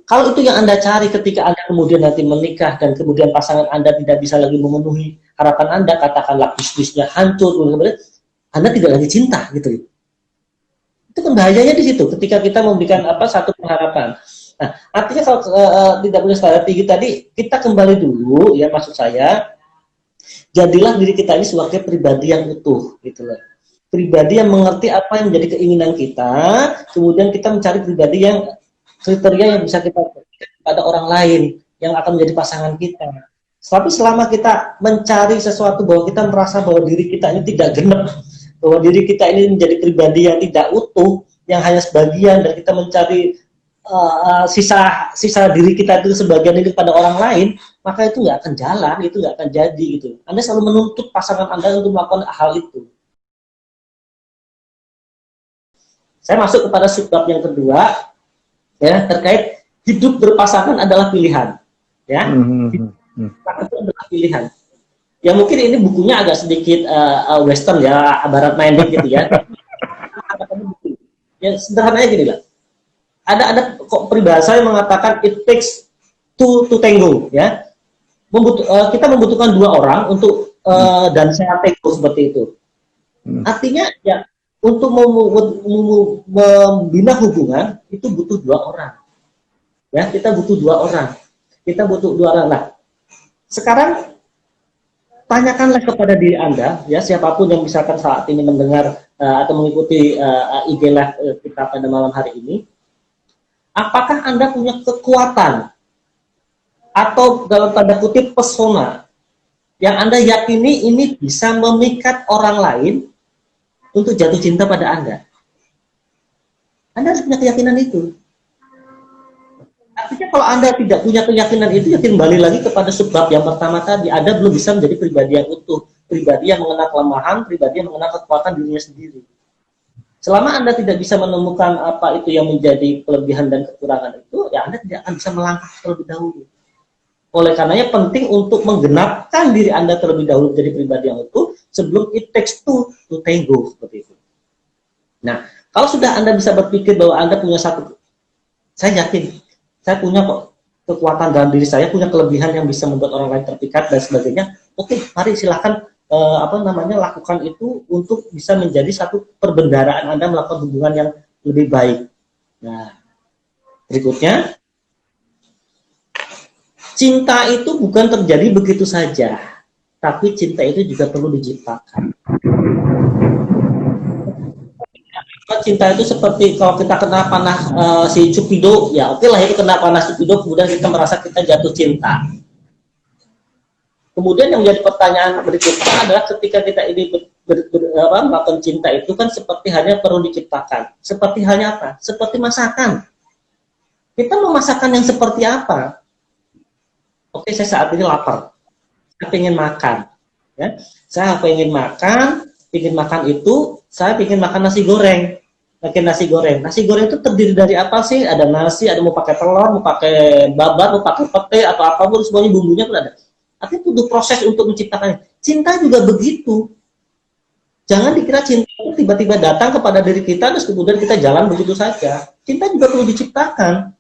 Kalau itu yang Anda cari ketika Anda kemudian nanti menikah dan kemudian pasangan Anda tidak bisa lagi memenuhi harapan Anda, katakanlah bisnisnya hancur, Anda tidak lagi cinta gitu. Itu kan bahayanya di situ ketika kita memberikan satu pengharapan. Nah, artinya kalau tidak punya strategi tadi, kita kembali dulu ya, maksud saya, jadilah diri kita ini sebagai pribadi yang utuh gitu loh. Pribadi yang mengerti apa yang menjadi keinginan kita, kemudian kita mencari pribadi yang kriteria yang bisa kita berikan pada orang lain yang akan menjadi pasangan kita. Tapi selama kita mencari sesuatu bahwa kita merasa bahwa diri kita ini tidak genep, bahwa diri kita ini menjadi pribadi yang tidak utuh, yang hanya sebagian, dan kita mencari sisa diri kita itu sebagian itu pada orang lain, maka itu nggak akan jalan, itu nggak akan jadi gitu. Anda selalu menuntut pasangan Anda untuk melakukan hal itu. Saya masuk kepada subbab yang kedua, ya, terkait hidup berpasangan adalah pilihan, ya. Itu adalah pilihan. Ya mungkin ini bukunya agak sedikit western ya, barat minded gitu ya. Ya sederhananya gini lah. Ada kok peribahasa yang mengatakan it takes two to tango, ya. Kita membutuhkan dua orang untuk dan saya tango seperti itu. Artinya ya untuk membina hubungan itu butuh dua orang. Ya, kita butuh dua orang. Kita butuh dua orang. Nah, sekarang tanyakanlah kepada diri Anda, ya, siapapun yang misalkan saat ini mendengar atau mengikuti IG Live kita pada malam hari ini, apakah Anda punya kekuatan atau dalam tanda kutip pesona yang Anda yakini ini bisa memikat orang lain untuk jatuh cinta pada Anda? Anda harus punya keyakinan itu. Artinya kalau Anda tidak punya keyakinan itu, ya kembali lagi kepada sebab yang pertama tadi, Anda belum bisa menjadi pribadi yang utuh, pribadi yang mengenal kelemahan, pribadi yang mengenal kekuatan dirinya sendiri. Selama Anda tidak bisa menemukan apa itu yang menjadi kelebihan dan kekurangan itu, ya Anda tidak akan bisa melangkah terlebih dahulu. Oleh karenanya penting untuk menggenapkan diri Anda terlebih dahulu menjadi pribadi yang utuh sebelum it takes two to tango, seperti itu. Nah, kalau sudah Anda bisa berpikir bahwa Anda punya satu, saya yakin saya punya kok kekuatan dalam diri saya, punya kelebihan yang bisa membuat orang lain terpikat dan sebagainya. Oke, mari silahkan lakukan itu untuk bisa menjadi satu perbendaharaan Anda melakukan hubungan yang lebih baik. Nah, berikutnya, cinta itu bukan terjadi begitu saja, tapi cinta itu juga perlu diciptakan. Cinta itu seperti kalau kita kena panah si Cupido, ya oke lah itu kena panah Cupido, kemudian kita merasa kita jatuh cinta. Kemudian yang menjadi pertanyaan berikutnya adalah ketika kita ini melakukan cinta itu kan seperti hanya perlu diciptakan. Seperti hanya apa? Seperti masakan. Kita mau masakan yang seperti apa? Oke, saya saat ini lapar. Saya pengen makan. Ya. Saya pengen makan itu, saya pengen makan nasi goreng. Nasi goreng itu terdiri dari apa sih? Ada nasi, ada mau pakai telur, mau pakai babat, mau pakai pete atau apapun, semuanya bumbunya pun ada. Tapi butuh proses untuk menciptakannya. Cinta juga begitu. Jangan dikira cinta itu tiba-tiba datang kepada diri kita terus kemudian kita jalan begitu saja. Cinta juga perlu diciptakan.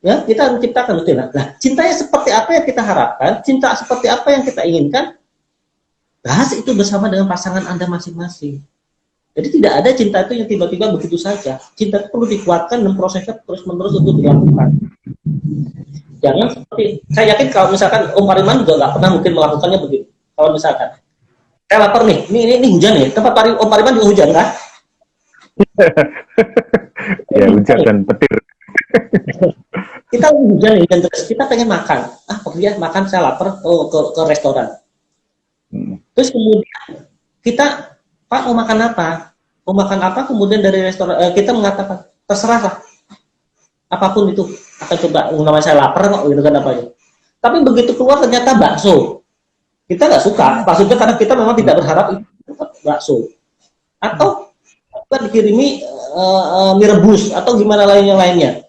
Ya, kita harus menciptakan. Nah, cintanya seperti apa yang kita harapkan? Cinta seperti apa yang kita inginkan? Bahas itu bersama dengan pasangan Anda masing-masing. Jadi tidak ada cinta itu yang tiba-tiba begitu saja. Cinta itu perlu dikuatkan dan prosesnya terus-menerus untuk dilakukan. Jangan seperti, saya yakin kalau misalkan Om Pariman juga nggak pernah mungkin melakukannya begitu. Kalau misalkan, saya lapar nih, ini hujan nih, tempat Om Pariman juga hujan kan? Ya hujan dan petir. Kita hujan nih, hujan terus, kita pengen makan. Pergi ya makan, saya lapar, ke restoran. Terus kemudian kita, Pak mau makan apa? Mau makan apa? Kemudian dari restoran kita mengatakan terserah lah, apapun itu akan coba. Namanya saya lapar kok, gitu kan apanya. Tapi begitu keluar ternyata bakso, kita nggak suka. Maksudnya karena kita memang tidak berharap itu bakso. Atau kita dikirimi mie rebus atau gimana lainnya.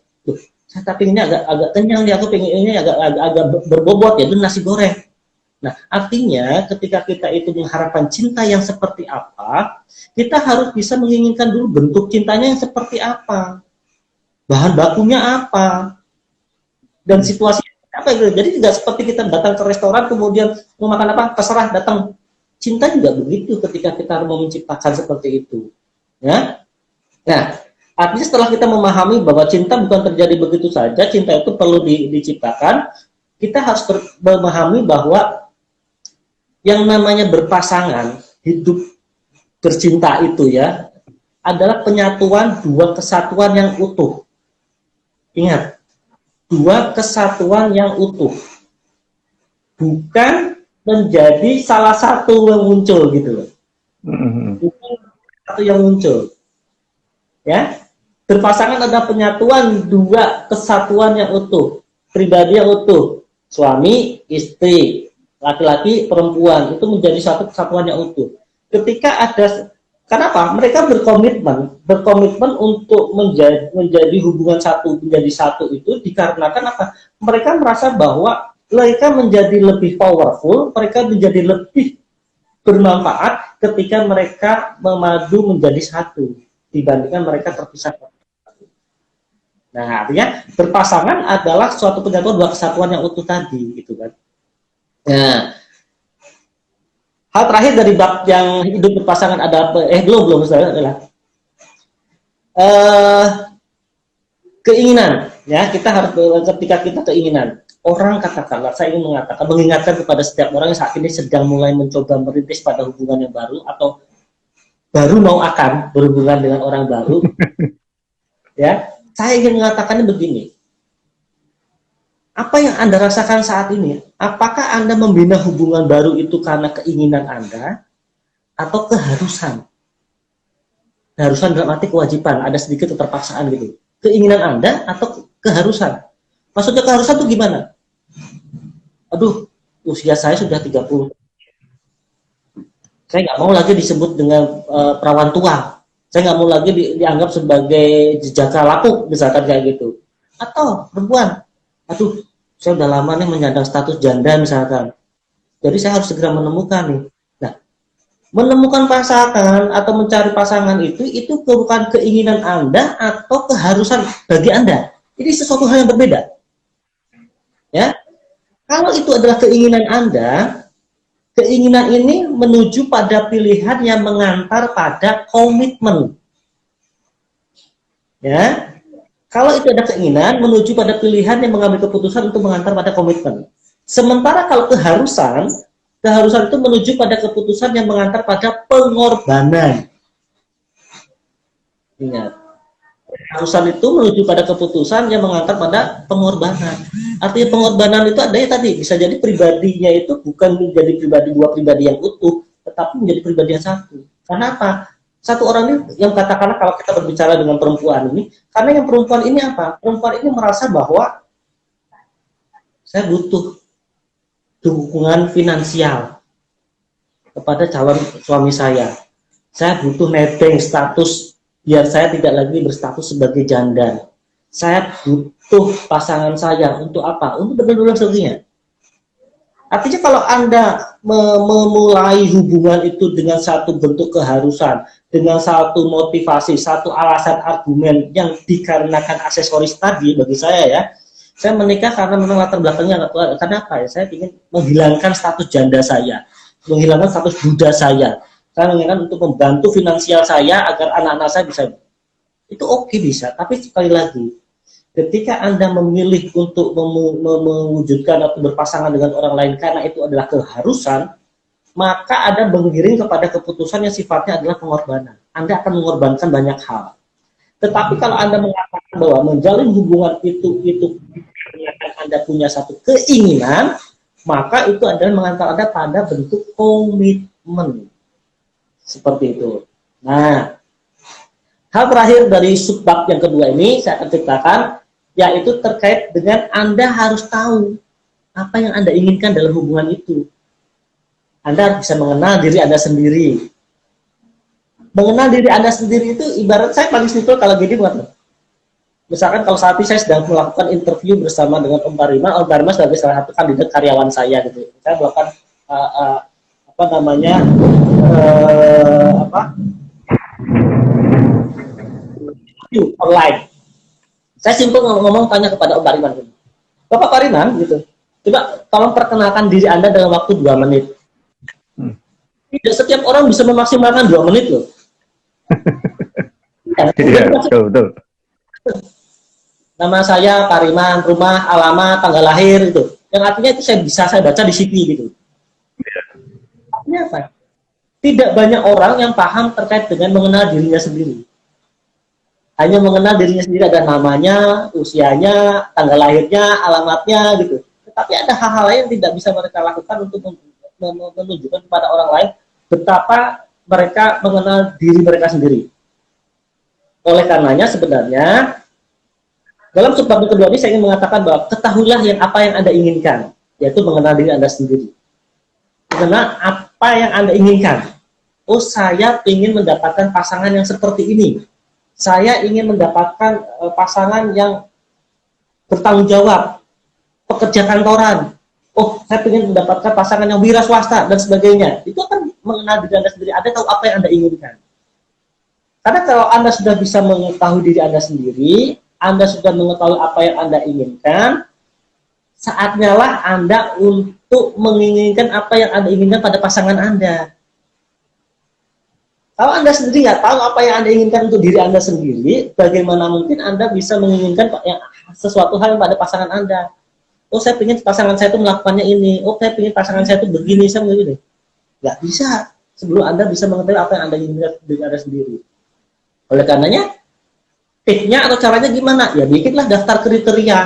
Saya tapi ini agak kenyang nih, aku pengen ini agak berbobot ya, itu nasi goreng. Nah, artinya ketika kita itu mengharapkan cinta yang seperti apa, kita harus bisa menginginkan dulu bentuk cintanya yang seperti apa, bahan bakunya apa, dan situasi apa gitu. Jadi tidak seperti kita datang ke restoran kemudian mau makan apa terserah datang. Cinta juga begitu ketika kita mau menciptakan seperti itu, ya. Nah, artinya setelah kita memahami bahwa cinta bukan terjadi begitu saja, cinta itu perlu diciptakan, kita harus memahami bahwa yang namanya berpasangan, hidup bercinta itu ya, adalah penyatuan dua kesatuan yang utuh. Ingat, dua kesatuan yang utuh. Bukan menjadi salah satu yang muncul gitu loh. Bukan satu yang muncul. Ya. Berpasangan adalah penyatuan dua kesatuan yang utuh. Pribadi yang utuh. Suami, istri, laki-laki, perempuan, itu menjadi satu kesatuan yang utuh. Ketika ada, kenapa? Mereka berkomitmen untuk menjadi hubungan satu, menjadi satu itu dikarenakan apa? Mereka merasa bahwa mereka menjadi lebih powerful, mereka menjadi lebih bermanfaat ketika mereka memadu menjadi satu dibandingkan mereka terpisah. Nah, artinya berpasangan adalah suatu penyatuan dua kesatuan yang utuh tadi, gitu kan. Nah, hal terakhir dari bab yang hidup berpasangan ada belum adalah keinginan, ya. Kita harus ketika kita keinginan. Orang katakanlah, saya ingin mengingatkan kepada setiap orang yang saat ini sedang mulai mencoba merintis pada hubungan yang baru atau baru mau akan berhubungan dengan orang baru, ya, saya ingin mengatakannya begini. Apa yang Anda rasakan saat ini? Apakah Anda membina hubungan baru itu karena keinginan Anda atau keharusan? Keharusan dalam arti kewajiban, ada sedikit keterpaksaan gitu. Keinginan Anda atau keharusan? Maksudnya keharusan itu gimana? Aduh, usia saya sudah 30. Saya nggak mau lagi disebut dengan perawan tua. Saya nggak mau lagi dianggap sebagai jejaka lapuk, misalkan kayak gitu. Atau perempuan, aduh, saya udah lama nih menyandang status janda misalkan. Jadi saya harus segera menemukan nih. Nah, menemukan pasangan atau mencari pasangan itu bukan keinginan Anda atau keharusan bagi Anda. Ini sesuatu hal yang berbeda. Ya, kalau itu adalah keinginan Anda, keinginan ini menuju pada pilihan yang mengantar pada komitmen. Ya, kalau itu ada keinginan menuju pada pilihan yang mengambil keputusan untuk mengantar pada komitmen. Kesementara kalau keharusan itu menuju pada keputusan yang mengantar pada pengorbanan. Ingat, keharusan itu menuju pada keputusan yang mengantar pada pengorbanan. Artinya pengorbanan itu adanya tadi, bisa jadi pribadinya itu bukan menjadi dua pribadi yang utuh, tetapi menjadi pribadi yang satu. Karena apa? Satu orang ini yang katakanlah kalau kita berbicara dengan perempuan ini, karena yang perempuan ini apa? Perempuan ini merasa bahwa saya butuh dukungan finansial kepada calon suami saya. Saya butuh nebeng status biar saya tidak lagi berstatus sebagai janda. Saya butuh pasangan saya untuk apa? Untuk benar-benar sebenarnya. Artinya kalau Anda memulai hubungan itu dengan satu bentuk keharusan, dengan satu motivasi, satu alasan argumen yang dikarenakan aksesoris tadi, bagi saya ya, saya menikah karena memang latar belakangnya karena apa ya? Saya ingin menghilangkan status janda saya, menghilangkan status duda saya. Saya menginginkan untuk membantu finansial saya agar anak-anak saya bisa. Itu oke bisa, tapi sekali lagi, ketika Anda memilih untuk mewujudkan atau berpasangan dengan orang lain karena itu adalah keharusan, maka Anda mengiring kepada keputusan yang sifatnya adalah pengorbanan. Anda akan mengorbankan banyak hal. Tetapi kalau Anda mengatakan bahwa menjalin hubungan itu karena Anda punya satu keinginan, maka itu adalah mengantar Anda pada bentuk komitmen. Seperti itu. Nah, hal terakhir dari subbab yang kedua ini saya akan ceritakan, yaitu terkait dengan Anda harus tahu apa yang Anda inginkan dalam hubungan itu. Anda harus bisa mengenal diri Anda sendiri. Mengenal diri Anda sendiri itu ibarat saya paling simpel kalau gini buat. Misalkan kalau saat ini saya sedang melakukan interview bersama dengan Om Bariman sebagai salah satu kandidat karyawan saya gitu. Saya melakukan online. Saya simpel ngomong tanya kepada Om Bariman. Bapak Pariman gitu. Coba tolong perkenalkan diri Anda dalam waktu 2 menit. Tidak setiap orang bisa memaksimalkan 2 menit loh. Iya, betul, betul. Nama saya Pariman, rumah, alamat, tanggal lahir itu. Yang artinya itu saya baca di CV gitu. Artinya apa? Tidak banyak orang yang paham terkait dengan mengenal dirinya sendiri. Hanya mengenal dirinya sendiri, ada namanya, usianya, tanggal lahirnya, alamatnya gitu. Tetapi ada hal-hal lain yang tidak bisa mereka lakukan untuk menunjukkan kepada orang lain betapa mereka mengenal diri mereka sendiri. Oleh karenanya sebenarnya dalam subbab kedua ini saya ingin mengatakan bahwa ketahuilah apa yang Anda inginkan, yaitu mengenal diri Anda sendiri. Mengenal apa yang Anda inginkan. Oh, saya ingin mendapatkan pasangan yang seperti ini. Saya ingin mendapatkan pasangan yang bertanggung jawab, pekerja kantoran. Oh, saya ingin mendapatkan pasangan yang wira swasta dan sebagainya. Itu akan mengenal diri Anda sendiri. Anda tahu apa yang Anda inginkan. Karena kalau Anda sudah bisa mengetahui diri Anda sendiri, Anda sudah mengetahui apa yang Anda inginkan, saatnya lah Anda untuk menginginkan apa yang Anda inginkan pada pasangan Anda. Kalau Anda sendiri nggak tahu apa yang Anda inginkan untuk diri Anda sendiri, bagaimana mungkin Anda bisa menginginkan sesuatu hal pada pasangan Anda? Oh, saya ingin pasangan saya itu melakukannya ini. Oh, saya ingin pasangan saya itu begini, saya begini. Nggak bisa sebelum Anda bisa mengetahui apa yang Anda inginkan diri Anda sendiri. Oleh karenanya, tipsnya atau caranya gimana? Ya, bikinlah daftar kriteria.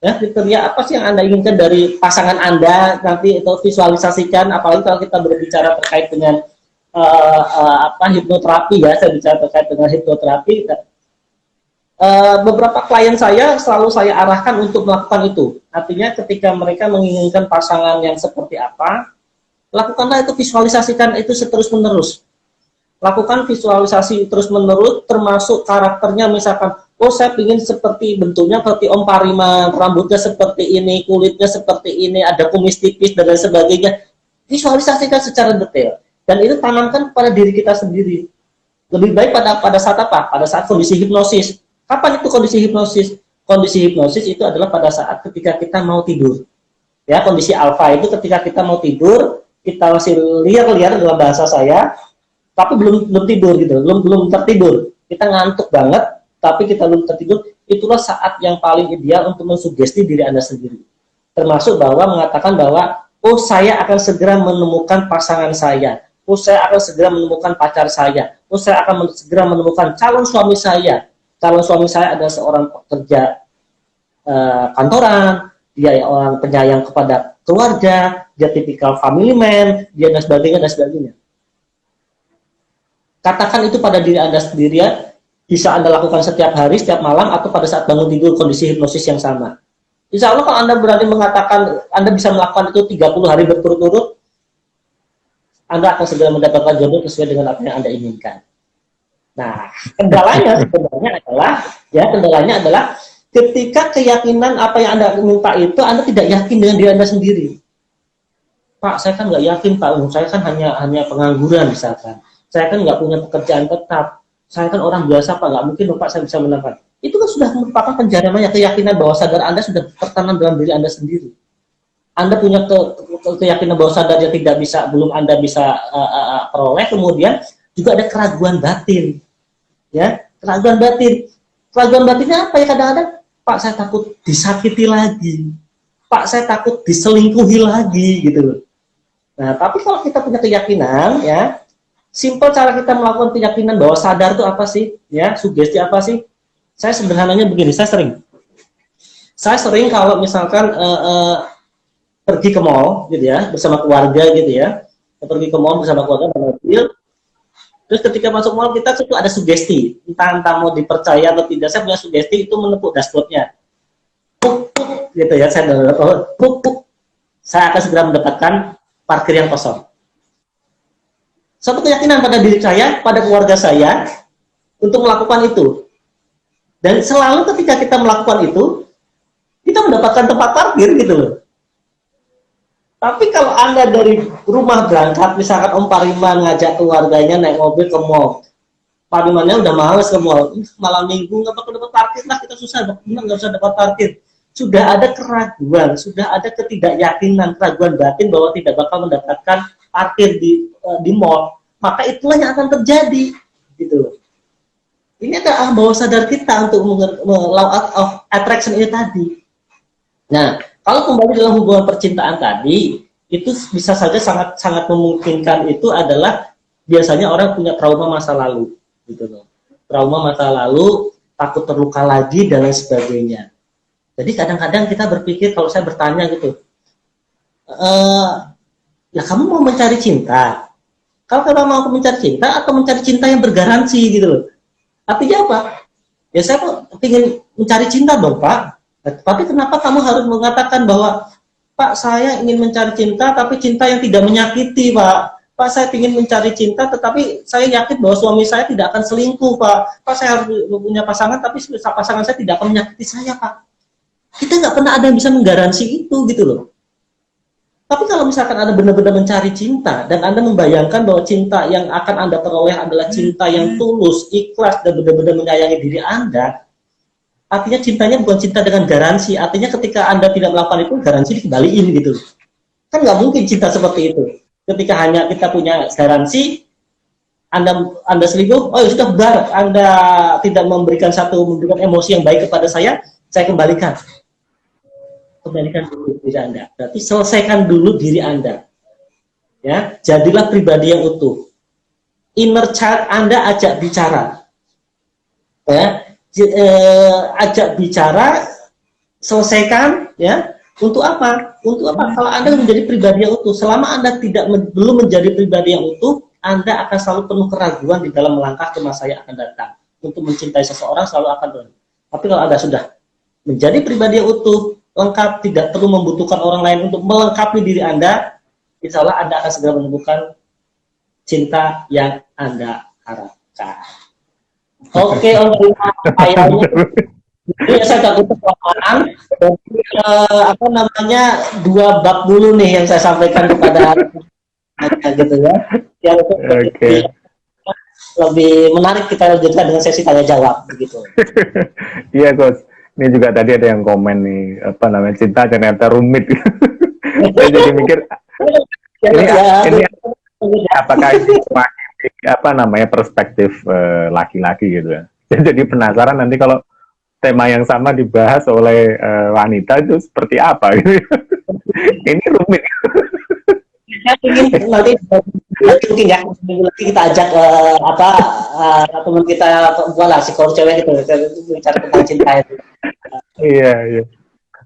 Ya, kriteria apa sih yang Anda inginkan dari pasangan Anda, nanti itu visualisasikan, apalagi kalau kita berbicara terkait dengan hipnoterapi ya, saya bicara terkait dengan hipnoterapi. Beberapa klien saya selalu saya arahkan untuk melakukan itu. Artinya ketika mereka menginginkan pasangan yang seperti apa, lakukanlah itu, visualisasikan itu terus-menerus. Lakukan visualisasi terus-menerus, termasuk karakternya, misalkan, oh saya ingin seperti bentuknya seperti Om Pariman, rambutnya seperti ini, kulitnya seperti ini, ada kumis tipis dan lain sebagainya. Visualisasikan secara detail. Dan itu tanamkan pada diri kita sendiri. Lebih baik pada saat apa? Pada saat kondisi hipnosis. Kapan itu kondisi hipnosis? Kondisi hipnosis itu adalah pada saat ketika kita mau tidur. Ya, kondisi alfa itu ketika kita mau tidur, kita masih liar-liar dalam bahasa saya, tapi belum tidur gitu, belum tertidur. Kita ngantuk banget, tapi kita belum tertidur. Itulah saat yang paling ideal untuk mensugesti diri Anda sendiri. Termasuk bahwa mengatakan bahwa, oh saya akan segera menemukan pasangan saya. Oh, saya akan segera menemukan pacar saya. Oh, saya akan segera menemukan calon suami saya. Calon suami saya adalah seorang pekerja kantoran, dia orang penyayang kepada keluarga, dia tipikal family man, dia dan sebagainya dan sebagainya. Katakan itu pada diri Anda sendiri ya, bisa Anda lakukan setiap hari, setiap malam, atau pada saat bangun tidur kondisi hipnosis yang sama. Insya Allah kalau Anda berani mengatakan Anda bisa melakukan itu 30 hari berturut-turut, Anda akan segera mendapatkan jodoh sesuai dengan apa yang Anda inginkan. Nah, kendalanya sebenarnya adalah ketika keyakinan apa yang Anda minta itu Anda tidak yakin dengan diri Anda sendiri. Pak, saya kan nggak yakin Pak, saya kan hanya pengangguran misalkan. Saya kan nggak punya pekerjaan tetap. Saya kan orang biasa Pak, nggak mungkin Pak saya bisa menang. Itu kan sudah merupakan penjaraannya, keyakinan bahwa sadar Anda sudah tertanam dalam diri Anda sendiri. Anda punya keyakinan bahwa sadar yang belum Anda bisa peroleh, kemudian juga ada keraguan batin. Ya, keraguan batin. Keraguan batinnya apa ya kadang-kadang? Pak, saya takut disakiti lagi. Pak, saya takut diselingkuhi lagi gitu loh. Nah, tapi kalau kita punya keyakinan ya, simpel cara kita melakukan keyakinan bahwa sadar itu apa sih? Ya, sugesti apa sih? Saya sederhananya begini, saya sering kalau misalkan pergi ke mall gitu ya bersama keluarga gitu ya, pergi ke mall bersama keluarga mobil, terus ketika masuk mall kita itu ada sugesti, entah mau dipercaya atau tidak, saya punya sugesti itu menepuk dashboardnya, puk gitu ya, saya akan segera mendapatkan parkir yang kosong. Satu keyakinan pada diri saya, pada keluarga saya untuk melakukan itu, dan selalu ketika kita melakukan itu kita mendapatkan tempat parkir gitu loh. Tapi kalau Anda dari rumah berangkat, misalkan Om Pariman ngajak keluarganya naik mobil ke mall, Parimannya udah males ke mall, malam minggu nggak bakal dapat parkir lah, kita susah, nggak usah dapat parkir. sudah ada keraguan, sudah ada ketidakyakinan, keraguan batin bahwa tidak bakal mendapatkan parkir di mall, maka itulah yang akan terjadi, gitu. Ini adalah bawah sadar kita untuk law of attraction ini tadi. Nah, kalau kembali dalam hubungan percintaan tadi, itu bisa saja sangat memungkinkan itu adalah biasanya orang punya trauma masa lalu, gitu loh. Trauma masa lalu, takut terluka lagi dan lain sebagainya. Jadi kadang-kadang kita berpikir, kalau saya bertanya gitu, ya kamu mau mencari cinta? Kalau kamu mau mencari cinta atau mencari cinta yang bergaransi gitu loh? Artinya apa? Ya saya ingin mencari cinta dong Pak. Tapi kenapa kamu harus mengatakan bahwa Pak saya ingin mencari cinta tapi cinta yang tidak menyakiti Pak. Pak saya ingin mencari cinta tetapi saya yakin bahwa suami saya tidak akan selingkuh Pak. Pak saya harus punya pasangan tapi pasangan saya tidak akan menyakiti saya Pak. Kita nggak pernah ada yang bisa menggaransi itu gitu loh. Tapi kalau misalkan Anda benar-benar mencari cinta dan Anda membayangkan bahwa cinta yang akan Anda peroleh adalah cinta yang tulus, ikhlas dan benar-benar menyayangi diri Anda, artinya cintanya bukan cinta dengan garansi. Artinya ketika Anda tidak melakukan itu, garansi dikembaliin gitu. Kan nggak mungkin cinta seperti itu. Ketika hanya kita punya garansi, Anda selingkuh, oh ya sudah benar, Anda tidak memberikan emosi yang baik kepada saya kembalikan. Kembalikan dulu diri Anda. Berarti selesaikan dulu diri Anda. Ya, jadilah pribadi yang utuh. Inner child Anda ajak bicara. Ya, ajak bicara, selesaikan. Ya, untuk apa? Untuk apa? Kalau Anda menjadi pribadi yang utuh, selama Anda belum menjadi pribadi yang utuh, Anda akan selalu penuh keraguan di dalam melangkah ke masa yang akan datang. Untuk mencintai seseorang selalu akan berani. Tapi kalau Anda sudah menjadi pribadi yang utuh, lengkap, tidak perlu membutuhkan orang lain untuk melengkapi diri Anda, insya Allah Anda akan segera menemukan cinta yang Anda harapkan. Oke, ini saya takut kelamaan. Apa namanya, 2 bab dulu nih yang saya sampaikan kepada gitu ya. Yang lebih menarik kita lanjutkan dengan sesi tanya jawab begitu. Iya, Coach. Ini juga tadi ada yang komen nih, apa namanya, cinta ternyata rumit. Saya jadi mikir, ini apakah ini apa namanya perspektif laki-laki gitu ya. Saya jadi penasaran nanti kalau tema yang sama dibahas oleh wanita itu seperti apa gitu. Ini rumit. Saya ingin nanti mungkin ya lagi kita ajak teman kita perempuan psikolog cewek gitu bicara tentang cinta itu. Iya.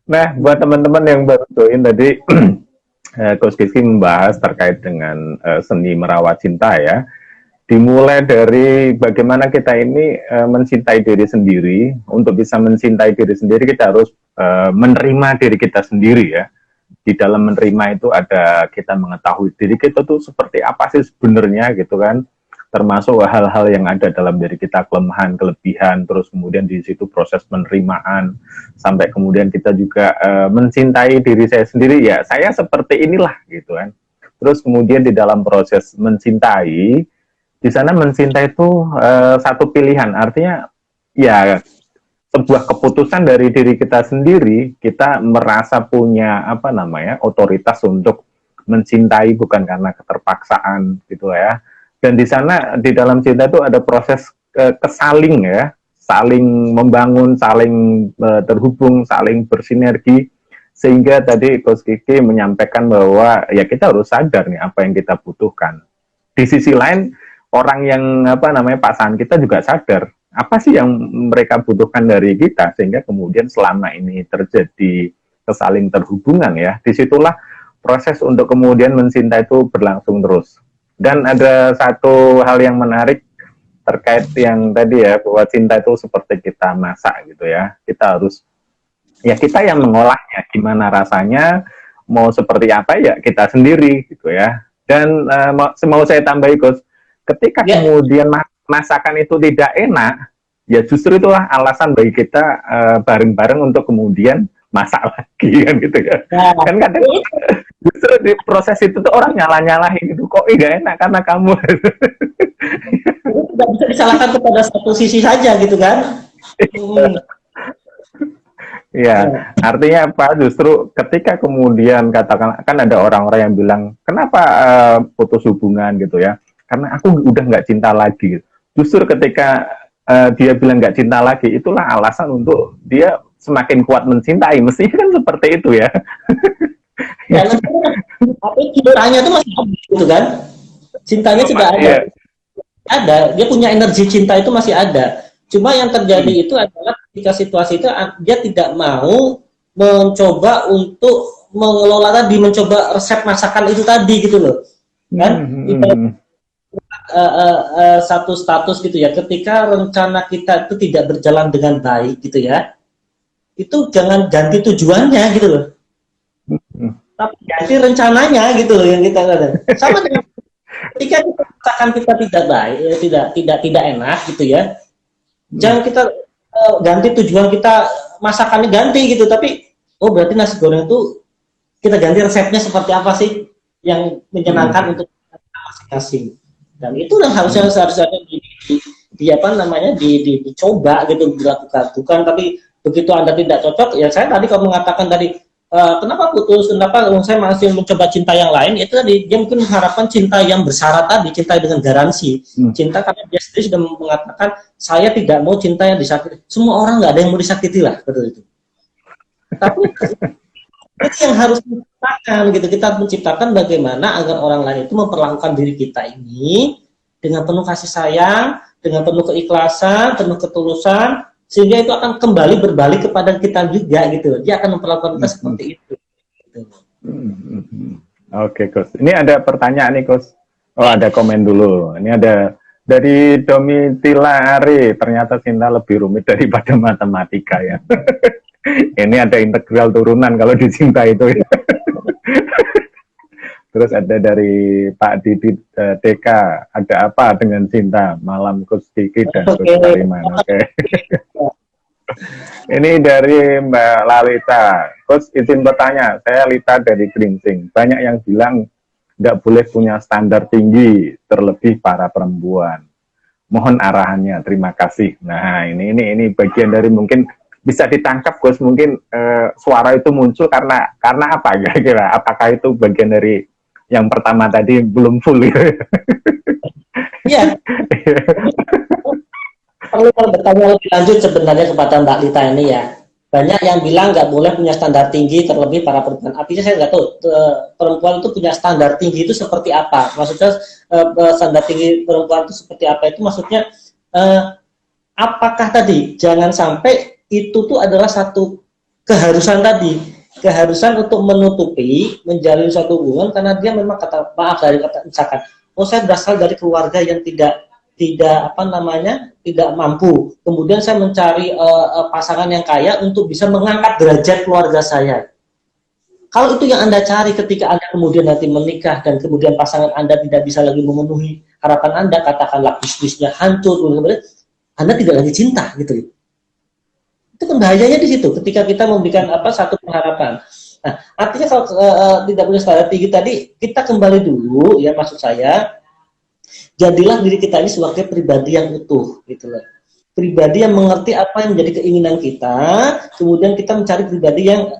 Nah, buat teman-teman yang baru join tadi, Coach Kiki membahas terkait dengan seni merawat cinta ya. Dimulai dari bagaimana kita ini mencintai diri sendiri. Untuk bisa mencintai diri sendiri, kita harus menerima diri kita sendiri ya. Di dalam menerima itu ada kita mengetahui diri kita tuh seperti apa sih sebenarnya gitu kan, termasuk hal-hal yang ada dalam diri kita, kelemahan, kelebihan, terus kemudian di situ proses penerimaan, sampai kemudian kita juga mencintai diri saya sendiri, ya saya seperti inilah gitu kan. Terus kemudian di dalam proses mencintai, di sana mencintai itu satu pilihan, artinya ya sebuah keputusan dari diri kita sendiri, kita merasa punya apa namanya otoritas untuk mencintai bukan karena keterpaksaan gitu ya. Dan di sana di dalam cinta itu ada proses kesaling ya, saling membangun, saling terhubung, saling bersinergi, sehingga tadi Coach Kiki menyampaikan bahwa ya kita harus sadar nih apa yang kita butuhkan. Di sisi lain orang yang apa namanya pasangan kita juga sadar apa sih yang mereka butuhkan dari kita, sehingga kemudian selama ini terjadi kesaling terhubungan ya, disitulah proses untuk kemudian mencinta itu berlangsung terus. Dan ada satu hal yang menarik terkait yang tadi ya, bahwa cinta itu seperti kita masak gitu ya, kita harus, ya kita yang mengolahnya, gimana rasanya, mau seperti apa ya kita sendiri gitu ya. Dan mau saya tambahi Coach, ketika kemudian masakan itu tidak enak, ya justru itulah alasan bagi kita bareng-bareng untuk kemudian masak lagi kan gitu ya. Kan kadang justru di proses itu tuh orang nyalah-nyalahin gitu, kok nggak enak karena kamu. Itu tidak bisa disalahkan kepada satu sisi saja gitu kan. Ya, artinya apa? Justru ketika kemudian katakan kan ada orang-orang yang bilang kenapa putus hubungan gitu ya? Karena aku udah nggak cinta lagi. Justru ketika dia bilang nggak cinta lagi, itulah alasan untuk dia semakin kuat mencintai. Mestinya kan seperti itu ya. Ya, tapi cintanya itu masih ada gitu kan, cintanya sudah ada, Iya. dia punya energi cinta itu masih ada. Cuma yang terjadi Hmm. itu adalah ketika situasi itu dia tidak mau mencoba untuk mengelola tadi, mencoba resep masakan itu tadi gitu loh kan. Hmm. Satu status gitu ya, ketika rencana kita itu tidak berjalan dengan baik gitu ya, itu jangan ganti tujuannya gitu loh, Hmm. tapi ganti rencananya gitu loh yang kita katakan. Sama dengan ketika kita rasakan kita tidak baik, tidak enak gitu ya, jangan kita ganti tujuan kita, masakannya ganti gitu, tapi oh berarti nasi goreng itu kita ganti resepnya seperti apa sih yang menyenangkan Hmm. untuk masing-masing. Dan itu yang seharusnya di apa namanya dicoba gitu, dilakukan. Bukan tapi begitu Anda tidak cocok, ya saya tadi kalau mengatakan tadi kenapa putus, kenapa saya masih mencoba cinta yang lain, itu tadi dia mungkin mengharapkan cinta yang bersyarat tadi, cinta dengan garansi. Hmm. Cinta karena dia sendiri sudah mengatakan saya tidak mau cinta yang disakiti. Semua orang nggak ada yang mau disakiti lah, betul itu. Tapi itu yang harus menciptakan gitu, kita menciptakan bagaimana agar orang lain itu memperlakukan diri kita ini dengan penuh kasih sayang, dengan penuh keikhlasan, penuh ketulusan, sehingga itu akan kembali berbalik kepada kita juga gitu. Dia akan memperlakukan kita Hmm. seperti itu gitu. Oke, Gus. Ini ada pertanyaan nih, Gus. Oh, ada komen dulu. Ini ada dari Domitila Ari. Ternyata cinta lebih rumit daripada matematika ya. Ini ada integral turunan kalau dicinta itu ya. Terus ada dari Pak Didi TK. Ada apa dengan cinta? Malam Gus Kiki dan Gus Kariman. Oke. Ini dari Mbak Lalita. Coach izin bertanya, saya Lita dari Gringsing. Banyak yang bilang nggak boleh punya standar tinggi, terlebih para perempuan. Mohon arahannya, terima kasih. Nah, ini bagian dari mungkin bisa ditangkap, Coach. Mungkin suara itu muncul karena apa kira-kira? Apakah itu bagian dari yang pertama tadi belum full? Iya. Perlu bertanya lebih lanjut sebenarnya kepada Mbak Lita ini ya. Banyak yang bilang nggak boleh punya standar tinggi, terlebih para perempuan. Artinya saya nggak tahu perempuan itu punya standar tinggi itu seperti apa. Maksudnya standar tinggi perempuan itu seperti apa? Itu maksudnya apakah tadi jangan sampai itu tuh adalah satu keharusan tadi, keharusan untuk menutupi menjalin suatu hubungan karena dia memang kata maaf dari kata misalkan, oh saya berasal dari keluarga yang tidak apa namanya tidak mampu, kemudian saya mencari pasangan yang kaya untuk bisa mengangkat derajat keluarga saya. Kalau itu yang Anda cari ketika Anda kemudian nanti menikah dan kemudian pasangan Anda tidak bisa lagi memenuhi harapan Anda, katakanlah bisnisnya hancur, Anda tidak lagi cinta gitu. Itu kan bahayanya di situ ketika kita memberikan satu pengharapan. Nah, artinya kalau tidak punya standar tinggi tadi, kita kembali dulu ya, maksud saya jadilah diri kita ini sebagai pribadi yang utuh gitu loh. Pribadi yang mengerti apa yang menjadi keinginan kita, kemudian kita mencari pribadi yang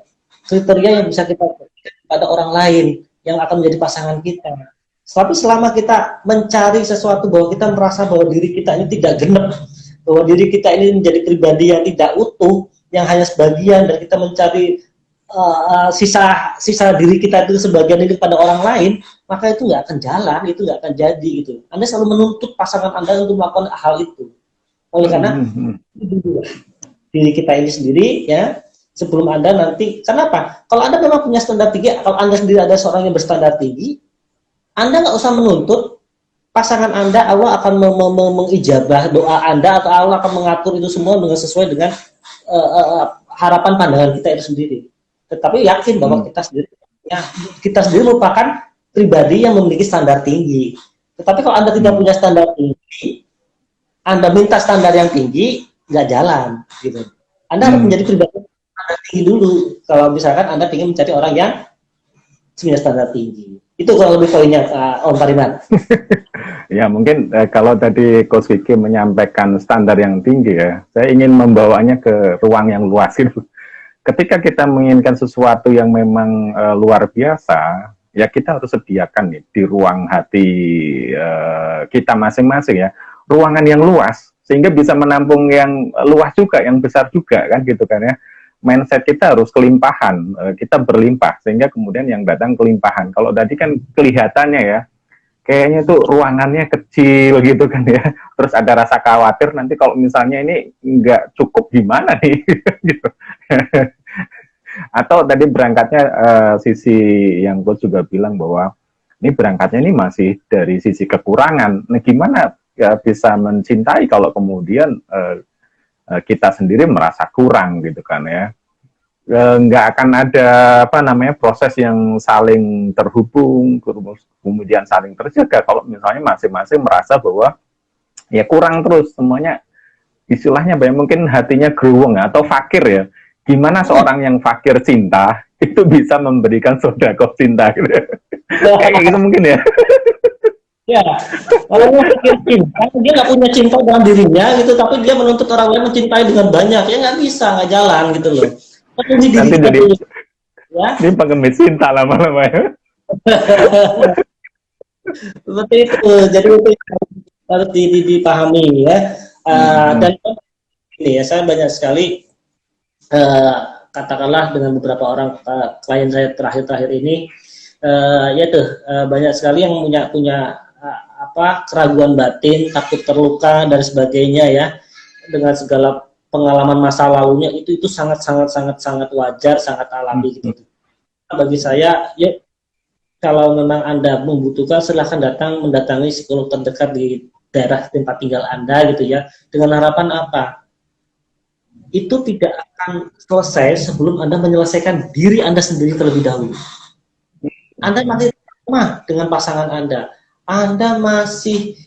kriteria yang bisa kita berikan pada orang lain yang akan menjadi pasangan kita. Tapi selama kita mencari sesuatu bahwa kita merasa bahwa diri kita ini tidak genep, bahwa diri kita ini menjadi pribadi yang tidak utuh, yang hanya sebagian, dan kita mencari sisa diri kita itu sebagian ini pada orang lain, maka itu nggak akan jalan, itu nggak akan jadi gitu. Anda selalu menuntut pasangan Anda untuk melakukan hal itu. Oleh karena diri kita ini sendiri ya, sebelum Anda nanti, kenapa? Kalau Anda memang punya standar tinggi, kalau Anda sendiri ada seorang yang berstandar tinggi, Anda nggak usah menuntut pasangan Anda, Allah akan mengijabah doa Anda, atau Allah akan mengatur itu semua dengan sesuai dengan harapan pandangan kita itu sendiri. Tetapi yakin bahwa kita sendiri merupakan pribadi yang memiliki standar tinggi. Tetapi kalau Anda tidak punya standar tinggi, Anda minta standar yang tinggi, nggak jalan gitu. Anda harus menjadi pribadi yang standar tinggi dulu. Kalau misalkan Anda ingin mencari orang yang punya standar tinggi. Itu kalau lebih poinnya, Om Pariman. Ya mungkin kalau tadi Coach Kiki menyampaikan standar yang tinggi ya, saya ingin membawanya ke ruang yang luas itu. ketika kita menginginkan sesuatu yang memang luar biasa, ya kita harus sediakan nih di ruang hati kita masing-masing ya, ruangan yang luas sehingga bisa menampung yang luas juga, yang besar juga kan gitu kan ya. Mindset kita harus kelimpahan, kita berlimpah sehingga kemudian yang datang kelimpahan. Kalau tadi kan kelihatannya ya, kayaknya tuh ruangannya kecil gitu kan ya. Terus ada rasa khawatir nanti kalau misalnya ini nggak cukup gimana nih gitu. Atau tadi berangkatnya sisi yang Coach juga bilang bahwa ini berangkatnya ini masih dari sisi kekurangan. Nah, gimana ya bisa mencintai kalau kemudian kita sendiri merasa kurang gitu kan ya. Nggak akan ada apa namanya proses yang saling terhubung, kemudian saling terjaga kalau misalnya masing-masing merasa bahwa ya kurang terus semuanya, istilahnya mungkin hatinya gerowong atau fakir ya. Gimana seorang yang fakir cinta itu bisa memberikan sedekah cinta gitu. Kayak gitu mungkin ya. Ya, kalau dia pikir cinta, dia nggak punya cinta dalam dirinya gitu, tapi dia menuntut orang lain mencintai dengan banyak, ya nggak bisa, nggak jalan gitu loh. Tapi Nanti jadi ya. ini pengemis cinta lama-lama ya. Seperti itu, jadi itu harus dipahami ya. Dan ini ya, saya banyak sekali katakanlah dengan beberapa orang klien saya terakhir-terakhir ini, yaitu banyak sekali yang punya keraguan batin, takut terluka dan sebagainya ya, dengan segala pengalaman masa lalunya itu sangat wajar, sangat alami gitu. Bagi saya, ya kalau memang Anda membutuhkan, silahkan mendatangi psikolog terdekat di daerah tempat tinggal Anda gitu ya, dengan harapan apa? Itu tidak akan selesai sebelum Anda menyelesaikan diri Anda sendiri terlebih dahulu. Anda masih lemah dengan pasangan Anda masih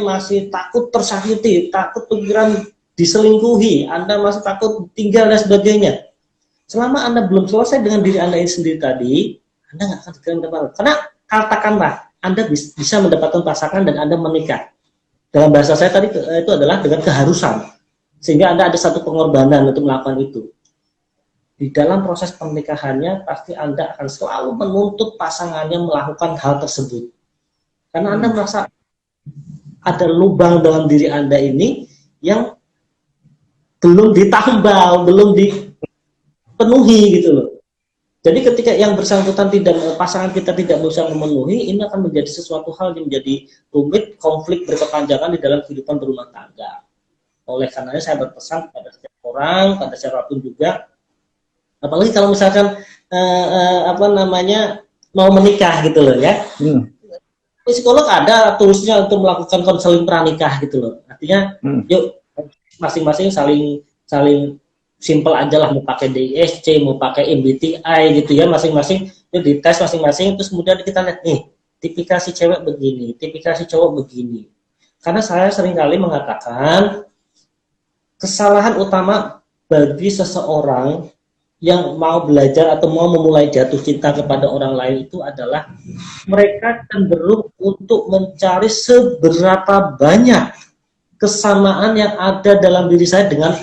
masih takut tersakiti, takut pikiran diselingkuhi, Anda masih takut tinggal dan sebagainya. Selama Anda belum selesai dengan diri Anda ini sendiri tadi, Anda nggak akan mendapatkan. Karena katakanlah Anda bisa mendapatkan pasangan dan Anda menikah. Dalam bahasa saya tadi itu adalah dengan keharusan, sehingga Anda ada satu pengorbanan untuk melakukan itu. Di dalam proses pernikahannya pasti Anda akan selalu menuntut pasangannya melakukan hal tersebut. Karena Anda merasa ada lubang dalam diri Anda ini yang belum ditambal, belum dipenuhi gitu loh. Jadi ketika yang bersangkutan pasangan kita tidak bisa memenuhi, ini akan menjadi sesuatu hal yang menjadi rumit, konflik berkepanjangan di dalam kehidupan berumah tangga. Oleh karenanya saya berpesan kepada setiap orang, pada siapapun juga, apalagi kalau misalkan mau menikah gitu loh ya. Psikolog ada tulisnya untuk melakukan konseling pranikah gitu loh. Artinya yuk masing-masing saling simple aja lah, mau pakai DISC, mau pakai MBTI gitu ya, masing-masing yuk dites masing-masing, terus kemudian kita lihat nih, tipikal si cewek begini, tipikal si cowok begini. Karena saya seringkali mengatakan kesalahan utama bagi seseorang yang mau belajar atau mau memulai jatuh cinta kepada orang lain itu adalah mereka cenderung untuk mencari seberapa banyak kesamaan yang ada dalam diri saya dengan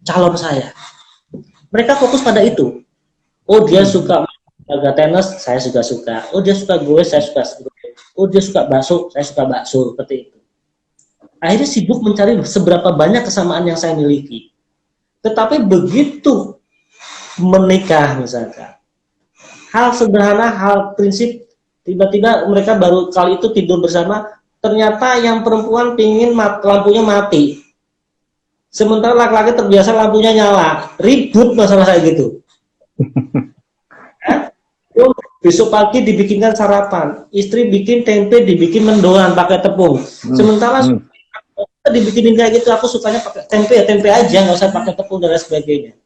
calon saya. Mereka fokus pada itu. Oh, dia suka olahraga tenis, saya juga suka. Oh, dia suka gue, saya suka gue. Oh, dia suka bakso, saya suka bakso, seperti itu. Akhirnya sibuk mencari seberapa banyak kesamaan yang saya miliki. Tetapi begitu menikah misalkan, hal sederhana, hal prinsip, tiba-tiba mereka baru kali itu tidur bersama, ternyata yang perempuan pingin lampunya mati, sementara laki-laki terbiasa lampunya nyala, ribut masalah kayak gitu. Besok pagi dibikinkan sarapan, istri bikin tempe, dibikin mendoan pakai tepung, sementara dibikinin kayak gitu, aku sukanya pakai tempe ya tempe aja, nggak usah pakai tepung dan sebagainya.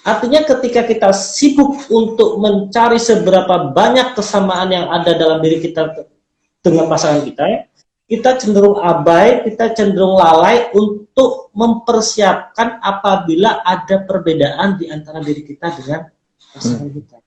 Artinya ketika kita sibuk untuk mencari seberapa banyak kesamaan yang ada dalam diri kita dengan pasangan kita, kita cenderung abai, kita cenderung lalai untuk mempersiapkan apabila ada perbedaan di antara diri kita dengan pasangan kita.